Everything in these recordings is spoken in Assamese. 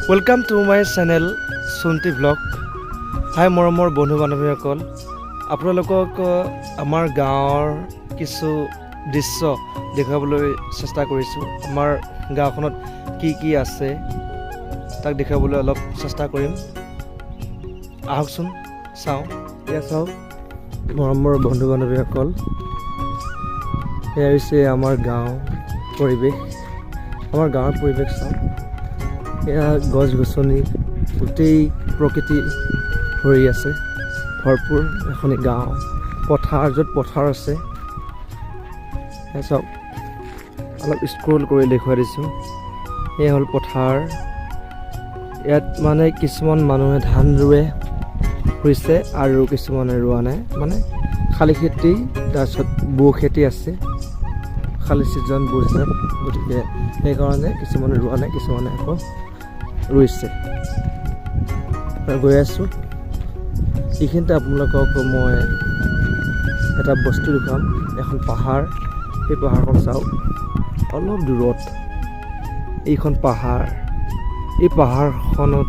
Welcome to my channel Sunti Vlog. Hi মৰমৰ বন্ধু বান্ধৱীসকল, আপোনালোকক আমাৰ গাঁৱৰ কিছু দৃশ্য দেখাবলৈ চেষ্টা কৰিছোঁ। আমাৰ গাঁওখনত কি আছে তাক দেখাবলৈ অলপ চেষ্টা কৰিম। আহকচোন চাওঁ। এয়া চাওক মৰমৰ বন্ধু বান্ধৱীসকল, এয়া হৈছে আমাৰ গাঁও পৰিৱেশ। আমাৰ গাঁৱৰ পৰিৱেশ চাওক, এয়া গছ গছনি গোটেই প্ৰকৃতি ভৰি আছে, ভৰপূৰ এখনি গাঁও। পথাৰ, য'ত পথাৰ আছে চাওক, অলপ স্ক্ৰল কৰি দেখুৱাই দিছোঁ। এয়া হ'ল পথাৰ। ইয়াত মানে কিছুমান মানুহে ধান ৰুইছে আৰু কিছুমানে ৰোৱা নাই, মানে শালি খেতি, তাৰপিছত বু খেতি আছে, শালি ছিজন বু ছিজন, গতিকে সেইকাৰণে কিছুমানে ৰোৱা নাই, কিছুমানে আকৌ ৰুইছে। গৈ আছোঁ এইখিনিতে আপোনালোকক মই এটা বস্তু দেখুৱাম। এখন পাহাৰ, সেই পাহাৰখন চাওক, অলপ দূৰত এইখন পাহাৰ। এই পাহাৰখনৰ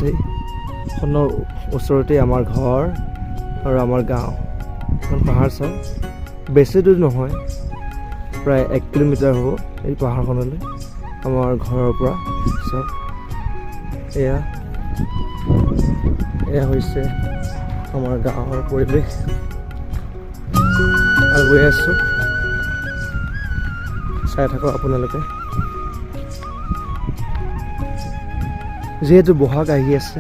ওচৰতে আমাৰ ঘৰ আৰু আমাৰ গাঁও। এখন পাহাৰ চাওক, বেছি দূৰ নহয়, প্ৰায় 1 কিলোমিটাৰ হ'ব এই পাহাৰখনলৈ আমাৰ ঘৰৰ পৰা। চাওক এয়া হৈছে আমাৰ গাঁৱৰ পৰিৱেশ। আৰু গৈ আছোঁ, চাই থাকক আপোনালোকে। যিহেতু বহাগ আহি আছে,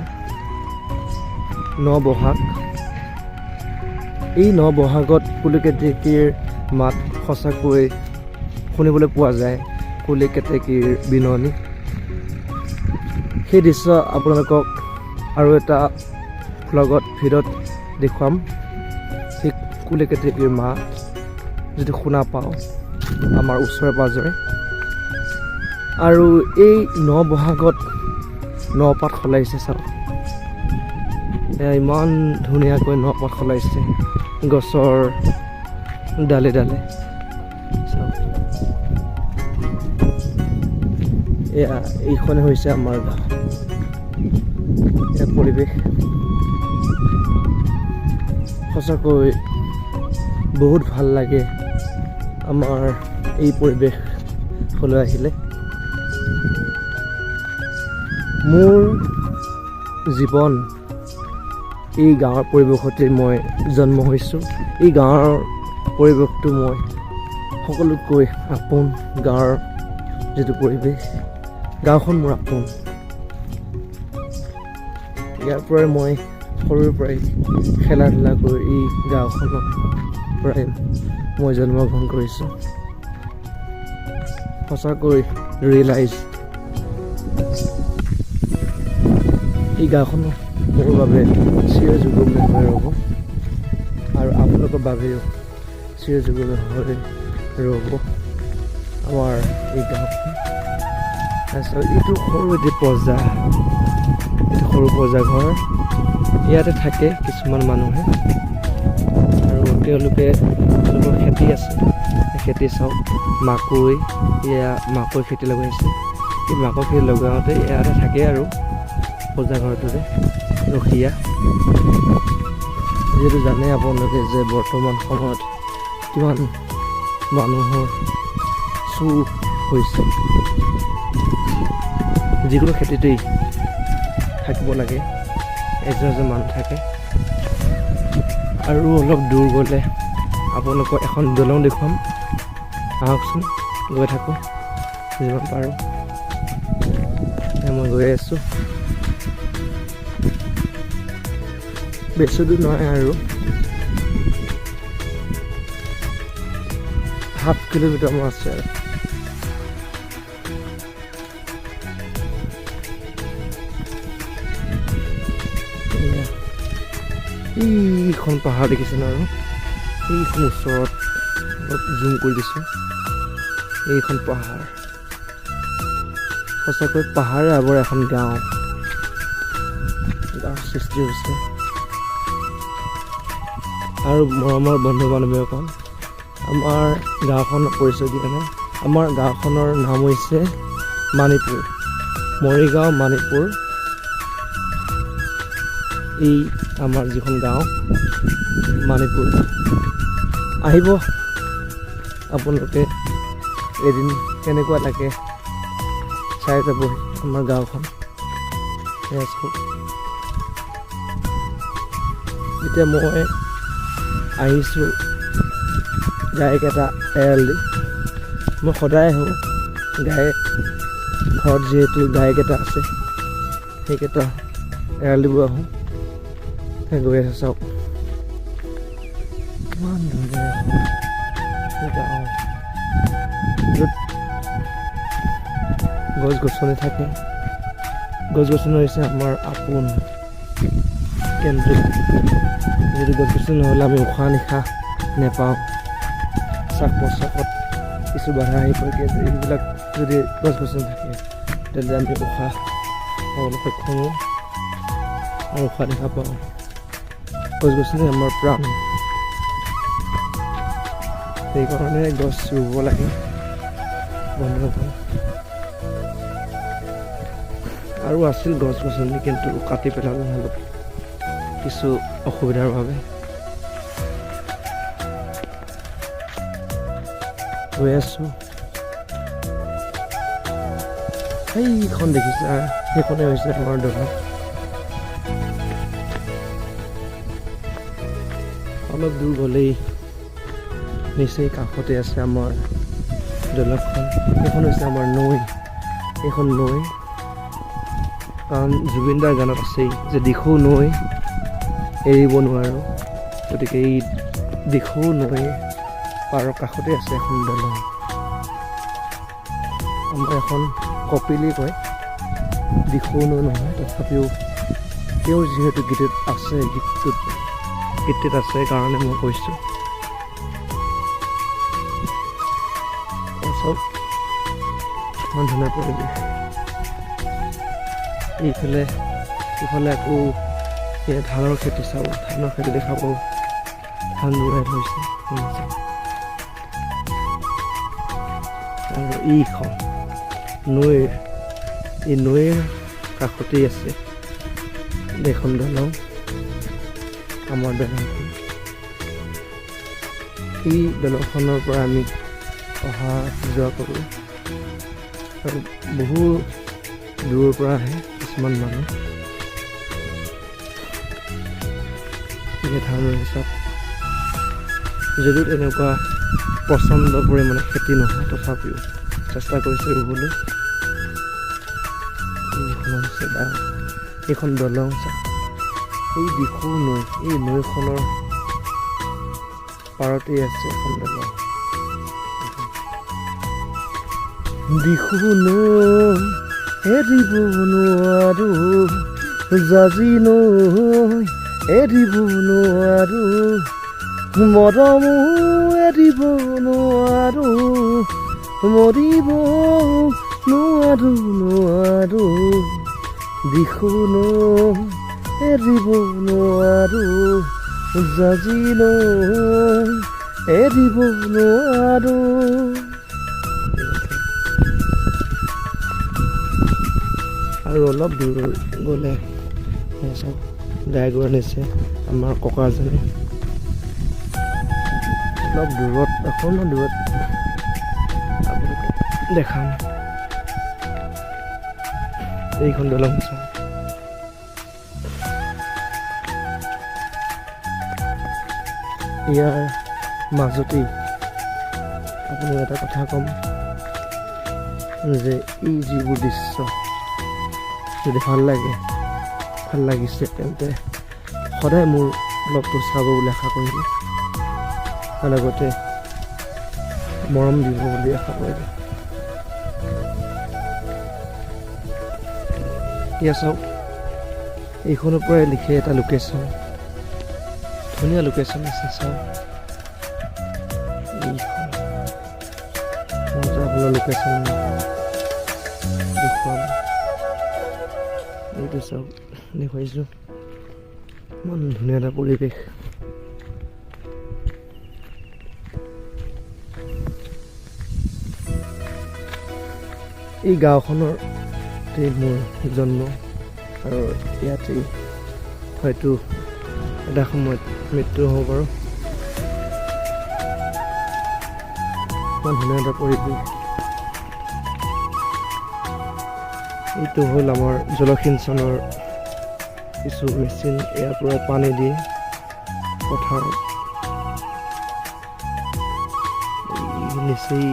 বহাগ, এই বহাগত কুলি কেতেকীৰ মাত সঁচাকৈ শুনিবলৈ পোৱা যায়, কুলি কেতেকীৰ বিননি। সেই দৃশ্য আপোনালোকক আৰু এটা ভ্লগত ভিডিঅ'ত দেখুৱাম। সেই কুলি কেতেকীৰ মাত যদি শুনা পাওঁ আমাৰ ওচৰে পাঁজৰে। আৰু এই বহাগত পাত সলাইছে চাওক, ইমান ধুনীয়াকৈ পাত সলাইছে গছৰ ডালে ডালে চাওক। এইখনে হৈছে আমাৰ গাঁও। পৰিৱেশ সঁচাকৈ বহুত ভাল লাগে আমাৰ এই পৰিৱেশলৈ আহিলে। মোৰ জীৱন এই গাঁৱৰ পৰিৱেশতে মই জন্ম হৈছোঁ। এই গাঁৱৰ পৰিৱেশটো মই সকলোতকৈ আপোন। গাঁৱৰ যিটো পৰিৱেশ, গাঁওখন মোৰ আপোন। ইয়াৰ পৰাই মই সৰুৰ পৰাই খেলা ধূলা কৰি এই গাঁওখনৰ পৰাই মই জন্মগ্ৰহণ কৰিছোঁ। সঁচাকৈ ৰিয়েলাইজ এই গাঁওখন মোৰ বাবে চিৰযুগমীয়া হৈ ৰ'ব, আৰু আপোনালোকৰ বাবেও চিৰযুগমীয়া হৈ ৰ'ব আমাৰ এই গাঁওখন। তাৰপিছত এইটো সৰু এটি পজা, এইটো সৰু পজা ঘৰ। ইয়াতে থাকে কিছুমান মানুহে, আৰু তেওঁলোকৰ খেতি আছে। খেতি চাওক, মাকৈ, এয়া মাকৈ খেতি লগাইছে। এই মাকৈ খেতি লগাওঁতে ইয়াতে থাকে আৰু পজা ঘৰটোতে ৰখীয়া। যিহেতু জানে আপোনালোকে যে বৰ্তমান সময়ত কিমান মানুহৰ চুৰ হৈছে। যিকোনো খেতিতেই থাকিব লাগে এজন মানুহ থাকে। আৰু অলপ দূৰ গ'লে আপোনালোকক এখন দলং দেখুৱাম। আহকচোন, গৈ থাকোঁ যিমান পাৰোঁ। মই গৈ আছোঁ, বেছি দূৰ নহয় আৰু 0.5 কিলোমিটাৰমান আছে আৰু। এইখন পাহাৰ দেখিছেনে? আৰু এইখন ওচৰত অলপ জুম কৰি দিছোঁ। এইখন পাহাৰ সঁচাকৈ পাহাৰে আৱৰা এখন গাঁৱৰ সৃষ্টি হৈছে। আৰু মৰমৰ বন্ধু বান্ধৱীসকল, আমাৰ গাঁওখনৰ পৰিচয় দিয়া নাই। আমাৰ গাঁওখনৰ নাম হৈছে মানিপুৰ, মৰিগাঁও মানিপুৰ এই আমাৰ যিখন গাঁও মানিপুৰ আহিব আপোনালোকে এদিন কেনেকুৱা লাগে চাই যাবহি আমাৰ গাঁওখন এতিয়া মই আহিছোঁ গাইকেইটা এৰাল দি মই সদায় আহোঁ গাই ঘৰত যিহেতু গাইকেইটা আছে সেইকেইটা এৰাল দিব আহোঁ গৈ আছে চাওক ইমান ধুনীয়া গাঁও য'ত গছ গছনি থাকে গছ গছনি হৈছে আমাৰ আপোন কেন্দ্ৰ যদি গছ গছনি নহ'লে আমি উশাহ নিশাহ নেপাওঁ শ্বাস প্ৰশ্বাসত কিছু বাধা আহি পৰে কিন্তু এইবিলাক যদি গছ গছনি থাকে তেন্তে আমি উশাহ পাবলৈ সক্ষম হওঁ আৰু উশাহ নিশাহ পাওঁ গছ গছনি আমাৰ প্ৰাণ সেইকাৰণে গছ ৰুব লাগে বন্ধুসকল আৰু আছিল গছ গছনি কিন্তু কাটি পেলালে অলপ কিছু অসুবিধাৰ বাবে গৈ আছোঁ সেইখন দেখিছা সেইখনে হৈছে আমাৰ দলং অলপ দূৰ গ'লেই নিচেই কাষতে আছে আমাৰ দলংখন এইখন হৈছে আমাৰ নৈ এইখন নৈ কাৰণ জুবিন দাৰ গানত আছেই যে দিখৌ নৈ এৰিব নোৱাৰোঁ গতিকে এই দিখৌ নৈ পাৰৰ কাষতে আছে এখন দলং আমাৰ এখন কপিলি কয় দিখৌ নৈ নহয় তথাপিও তেওঁৰ যিহেতু গীতত আছে গীতটোত আছে কাৰণে মই কৈছোঁ চব ইমান ধুনীয়া পৰিৱেশ ইফালে আকৌ ধানৰ খেতি চাব ধানৰ খেতি দেখা পাব ধান ৰুৱাই থৈছে আৰু এইখন নৈৰ কাষতেই আছে এখন দলং আমাৰ দলংখন এই দলংখনৰ পৰা আমি অহা যোৱা কৰোঁ আৰু বহু দূৰৰ পৰা আহে কিছুমান মানুহ ধান হিচাপ যদিও তেনেকুৱা প্ৰচণ্ড পৰিমাণে খেতি নহয় তথাপিও চেষ্টা কৰিছে ৰুবলৈ এইখন দলং এই দিখৌ নৈ এই নৈখনৰ পাৰতেই আছে এখন দলং দিখৌ নৈ এৰিব নোৱাৰোঁ জাজি নৈ এৰিব নোৱাৰোঁ মৰমো এৰিব নোৱাৰোঁ মৰিব নোৱাৰোঁ দিখৌ নৈ এৰিব নোৱাৰোঁ জাজি নৈ এৰিব নোৱাৰোঁ আৰু অলপ দূৰ গ'লে চাওক গাই গৰু আনিছে আমাৰ ককাজনে অলপ দূৰত অকণমান দূৰত আপোনালোকক দেখাম এইখন দলং চাওক ইয়াৰ মাজতেই আপোনাক এটা কথা ক'ম যে এই যিবোৰ দৃশ্য যদি ভাল লাগিছে তেন্তে সদায় মোৰ ব্লগটো চাব বুলি আশা কৰিলোঁ আৰু লগতে মৰম দিব বুলি আশা কৰিলোঁ এতিয়া চাওক এইখনৰ পৰাই লিখে এটা লোকেশ্যন ধুনীয়া লোকেশ্যন আছে চাওক এইখন মই আপোনাৰ লোকেশ্যন দেখুৱাম এইটো চাওক দেখুৱাইছোঁ ইমান ধুনীয়া এটা পৰিৱেশ এই গাঁওখনতেই মোৰ জন্ম আৰু ইয়াতেই হয়তো এটা সময়ত মৃত্যু হ'ব পাৰোঁ। ইমান ধুনীয়া এটা পৰিৱেশ। এইটো হ'ল আমাৰ জলসিঞ্চনৰ কিছু মেচিন। ইয়াৰ পৰা পানী দিয়ে পথাৰত। নিচেই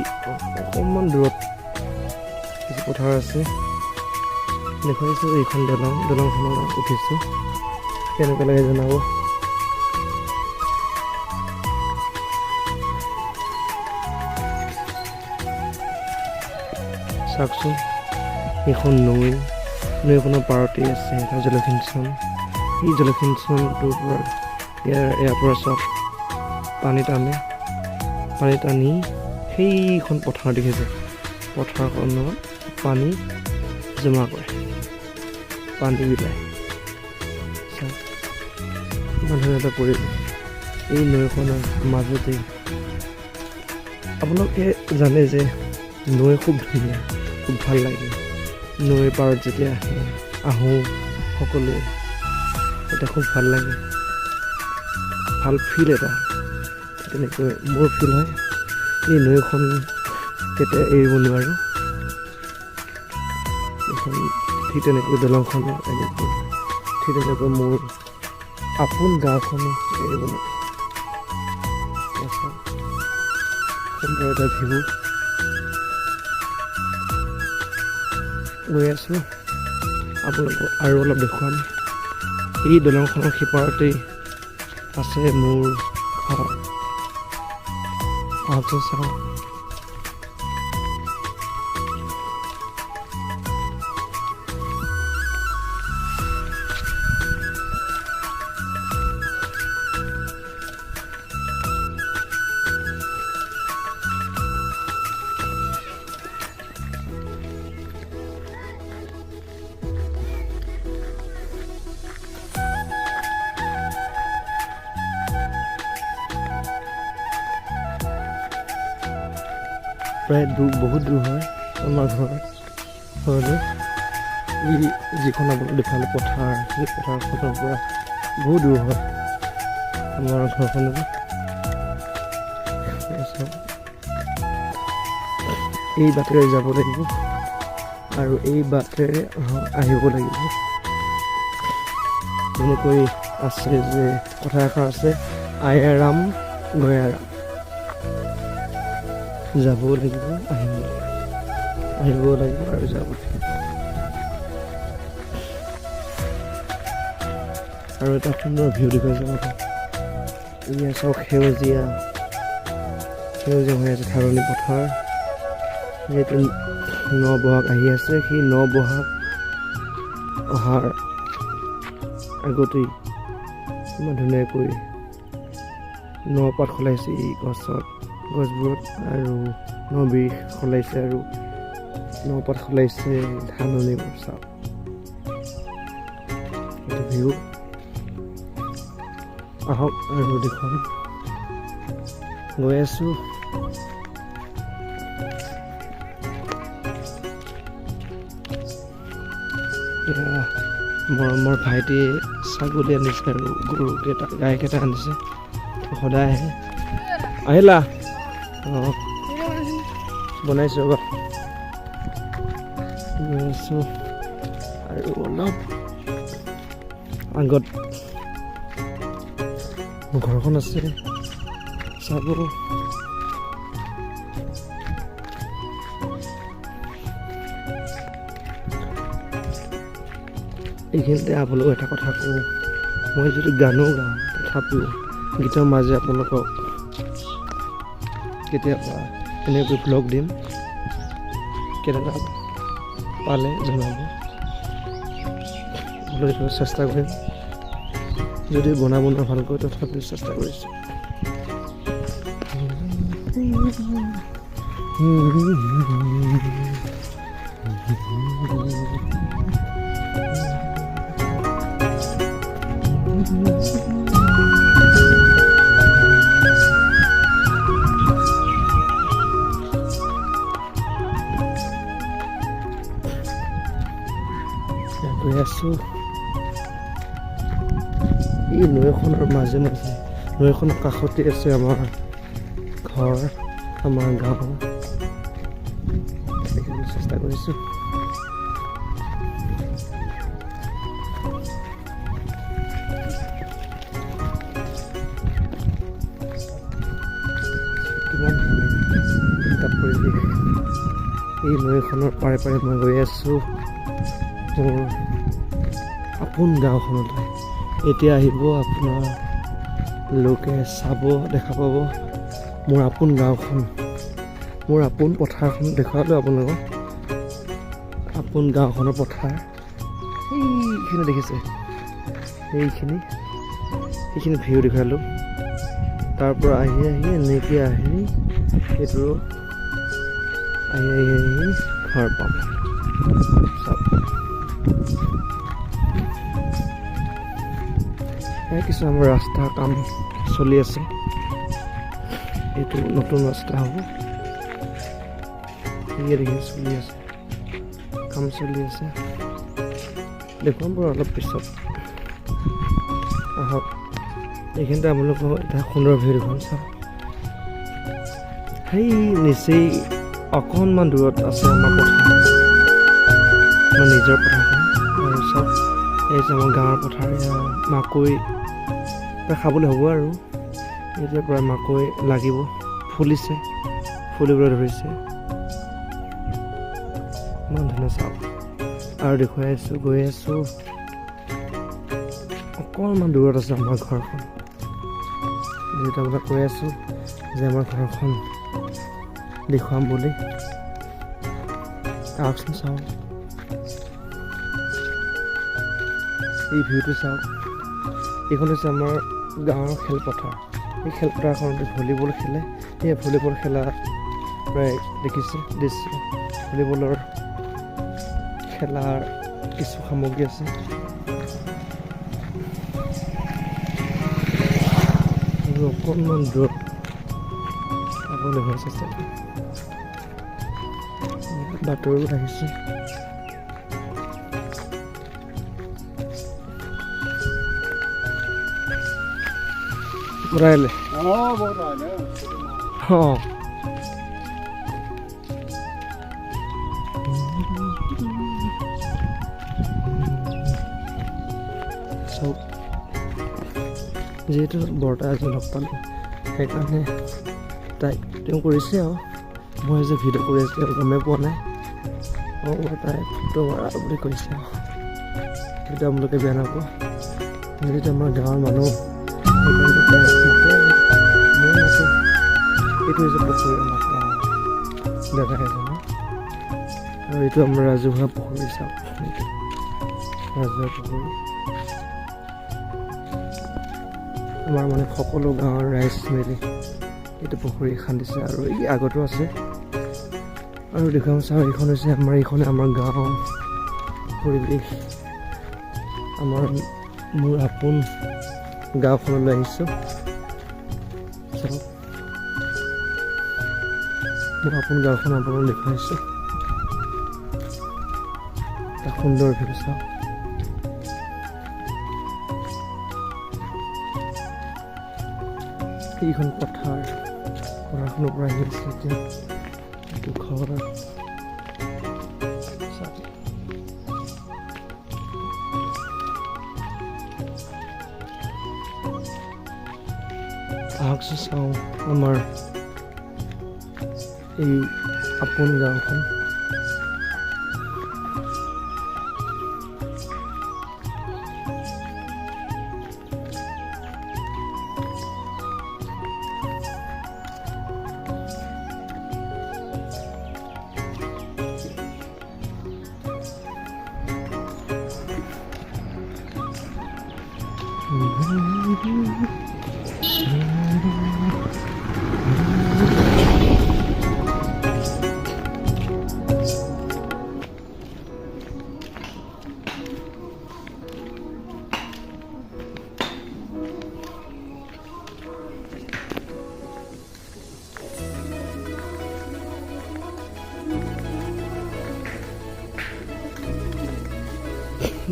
অকণমান দূৰত কিছু পথাৰ আছে। দেখুৱাইছোঁ এইখন দলংখনত উঠিছোঁ। কেনেকুৱা লাগে জনাব। চাওকচোন, এইখন নৈখনৰ পাৰতে আছে এটা জলসিঞ্চন। এই জলসিঞ্চনটোৰ পৰা ইয়াৰ পৰা চব পানী টানি সেইখন পথাৰ দেখিছে, পথাৰখনত পানী জমা কৰে, পানী বিলায়। ইমান ধুনীয়া এটা পৰিৱেশ। এই নৈখনৰ মাজতে আপোনালোকে জানে যে নৈ খুব ধুনীয়া, খুব ভাল লাগে। নৈৰ পাৰত যেতিয়া আহোঁ সকলোৱে, এটা খুব ভাল লাগে, ভাল ফিল এটা। তেনেকৈ মোৰ ফিল হয়। এই নৈখন কেতিয়া এৰিব নোৱাৰোঁ। এইখন ঠিক তেনেকৈ দলংখনো এনেকৈ, ঠিক তেনেকৈ মোৰ আপোন গাঁওখনো এৰিব নোৱাৰোঁ। সুন্দৰ এটা ভিউ। গৈ আছোঁ, আপোনালোকক আৰু অলপ দেখুৱাম। এই দলংখনৰ সিপাৰতেই আছে মোৰ ঘৰ। আহকচোন চাওঁ। প্ৰায় বহুত দূৰ হয় আমাৰ ঘৰলৈ। এই যিখন আপোনালোকে দেখালে পথাৰ, সেই পথাৰখনৰ পৰা বহুত দূৰ হয় আমাৰ ঘৰখনলৈ। এই বাটেৰে যাব লাগিব আৰু এই বাটেৰে আহিব লাগিব। তেনেকৈ আছে যে কথা এষাৰ আছে, আয়াৰাম গয়াৰাম। যাব লাগিব, আহিব লাগিব আৰু যাব লাগিব। আৰু এটা সুন্দৰ ভিউ দেখুৱাইছে কথা। এয়া চাওক, সেউজীয়া হৈ আছে ধাৰণি পথাৰ। যিহেতু বহাগ আহি আছে, সেই বহাগ অহাৰ আগতেই ইমান ধুনীয়াকৈ পাত সলাইছে এই গছবোৰত, আৰু বিৰিখ সলাইছে আৰু পাত সলাইছে ধাননিবোৰ। চাওক এইটো ভিউ। আহক আৰু দেখুৱাম। গৈ আছোঁ। মৰমৰ ভাইটিয়ে ছাগলী আনিছে আৰু গাই কেইটা আনিছে। সদায় আহে। আহিলা? অঁ, বনাইছোঁ ৰ'বা। গৈ আছোঁ আৰু অলপ আগত ঘৰখন আছে, চাব। এইখিনিতে আপোনালোকক এটা কথা কওঁ, মই যদি গানো গাওঁ, তথাপিও গীতৰ মাজে আপোনালোকক কেতিয়াবা এনেকৈ ব্লগ দিম। কেনেকুৱা পালে জনাব, চেষ্টা কৰিম। যদি বনাব নোৱাৰোঁ ভালকৈ, তথাপিও চেষ্টা কৰিছোঁ। গৈ আছোঁ। এই নৈখনৰ মাজে মাজে নৈখনৰ কাষতে আছে আমাৰ ঘৰ, আমাৰ গাঁও। দেখিবলৈ চেষ্টা কৰিছোঁ। কিমান ধুনীয়া পৰিৱেশ। এই নৈখনৰ পাৰে পাৰে মই গৈ আছোঁ মোৰ আপোন গাঁওখনলৈ। এতিয়া আহিব আপোনাৰ লোকে চাব, দেখা পাব মোৰ আপোন গাঁওখন, মোৰ আপোন পথাৰখন দেখুৱালোঁ আপোনালোকক। আপোন গাঁওখনৰ পথাৰ এইখিনি দেখিছে, সেইখিনি ভিউ দেখুৱালোঁ। তাৰ পৰা আহি এনেকৈ আহি এইটো আহি ঘৰ পাম। চাওক কিছু আমাৰ ৰাস্তাৰ কাম চলি আছে। এইটো নতুন ৰাস্তা হ'ব। দেখি চলি আছে, কাম চলি আছে। দেখুৱাম বাৰু অলপ পিছত। আহক, এইখিনিতে আপোনালোকক এটা সুন্দৰ ভিউ দেখুৱাম। চাওক সেই নিচেই অকণমান দূৰত আছে আমাৰ পথাৰ, আমাৰ নিজৰ পথাৰখন। আৰু চাওক এই যে আমাৰ গাঁৱৰ পথাৰ, মাকৈ প্ৰায় খাবলৈ হ'ব আৰু এতিয়া প্ৰায় মাকৈ লাগিব, ফুলিছে, ফুলিবলৈ ধৰিছে। ইমান ধুনীয়া। চাওক আৰু দেখুৱাই আছোঁ, গৈ আছোঁ। অকণমান দূৰত আছে আমাৰ ঘৰখন। যিহেতু আপোনাক কৈ আছোঁ যে আমাৰ ঘৰখন দেখুৱাম বুলি। আহকচোন চাওক এই ভিউটো। চাওক এইখন হৈছে আমাৰ গাঁৱৰ খেলপথাৰ। এই খেলপথাৰখনতে ভলীবল খেলে। এই ভলীবল খেলা প্ৰায় দেখিছে দৃশ্য। ভলীবলৰ খেলাৰ কিছু সামগ্ৰী আছে। আৰু অকণমান দূৰত আপুনি দেখুৱাব চেষ্টা কৰে। বাতৰিও আহিছে। বঢ়াইলে চাওক, যিহেতু বৰ্তা আজি লগ পালোঁ সেইকাৰণে তেওঁ কৰিছে আৰু মই যে ভিডিঅ' কৰি আছোঁ তেওঁ গমেই পোৱা নাই। তাই ফটো মৰা বুলি কৈছে আৰু সেইটো আপোনালোকে বেয়া নাপাব। যিহেতু আমাৰ গাঁৱৰ মানুহ এইটো হৈছে পুখুৰী আমাৰ গাঁৱৰ দাদা এজনে। আৰু এইটো আমাৰ ৰাজহুৱা পুখুৰী। চাওক এইটো ৰাজহুৱা পুখুৰী। আমাৰ মানে সকলো গাঁৱৰ ৰাইজ মিলি এইটো পুখুৰী খান্দিছে আৰু এই আগতো আছে। আৰু দেখুৱাম চাওক, এইখন হৈছে এইখনে আমাৰ গাঁৱৰ পৰিৱেশ। মোৰ আপোন গাঁওখনলৈ আহিছোঁ। চাওক মোৰ আপোন গাঁওখন আপোনালোকক দেখুৱাইছোঁ। এটা সুন্দৰ ভিউ। চাওক এইখন পথাৰখনৰ পৰা আহি আছে এতিয়া এইটো ঘৰ। আহকচোন চাওঁ আমাৰ এই আপোন গাঁওখন।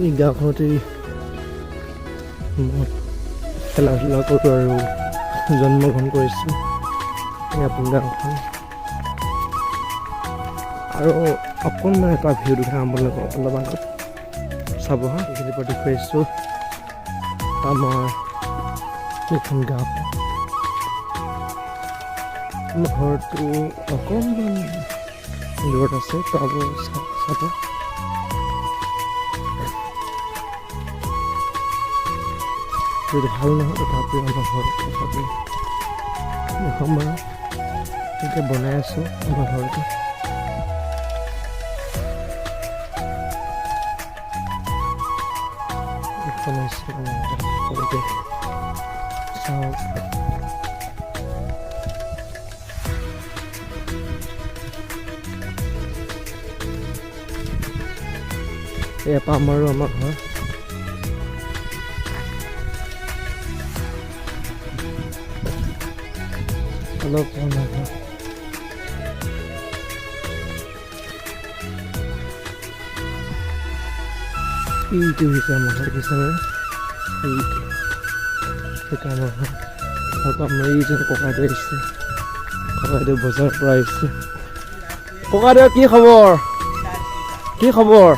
এই গাঁওখনতেই খেলা ধূলা কৰোঁ আৰু জন্মগ্ৰহণ কৰিছোঁ এই আপোনাৰ গাঁওখন। আৰু অকণমান এটা ভিউ দেখাম আপোনালোকক অলপ আগত চাব হা। এইখিনিৰ পৰা দেখুৱাইছোঁ আমাৰ এইখন গাঁও। আমাৰ ঘৰটো অকণমান দূৰত আছে, চাব চাব। যদি ভাল নহয় তথাপিও আমাৰ ঘৰত তথাপিও দেখাম বাৰু। এতিয়া বনাই আছোঁ আমাৰ ঘৰটো। এখন হৈছে পৰিৱেশ চাওক। এয়া পাম আৰু আমাৰ ঘৰ। অলপ আমাৰ ঘৰ এইটো হৈছে আমাৰ ঘৰ দেখিছেনে? এইটো আমাৰ ঘৰ। আৰু আমাৰ এইজন ককাইদেউ আহিছে, ককাইদেউ বজাৰৰ পৰা আহিছে। ককাইদেউ কি খবৰ? কি খবৰ?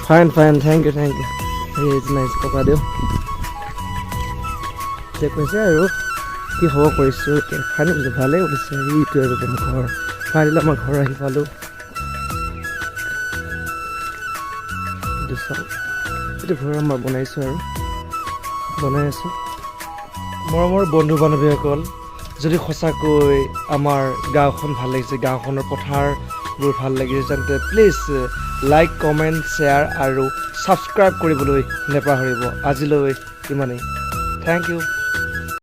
Fine fine, thank you thank you. এইজন আহিছে ককাইদেউ। এতিয়া কৈছে আৰু কি খবৰ কৰিছোঁ এতিয়া। ফাইন কৰিছে, ভালেই কৰিছে। এইটো আৰু ঘৰ ফাইনেলি আমাৰ ঘৰ আহি পালোঁ। এইটো ঘৰ আমাৰ বনাইছোঁ আৰু বনাই আছোঁ। মৰমৰ বন্ধু বান্ধৱীসকল, যদি সঁচাকৈ আমাৰ গাঁওখন ভাল লাগিছে, গাঁওখনৰ পথাৰবোৰ ভাল লাগিছে, তেন্তে প্লিজ লাইক কমেণ্ট শ্বেয়াৰ আৰু ছাবস্ক্ৰাইব কৰিবলৈ নেপাহৰিব। আজিলৈ ইমানেই। Thank U.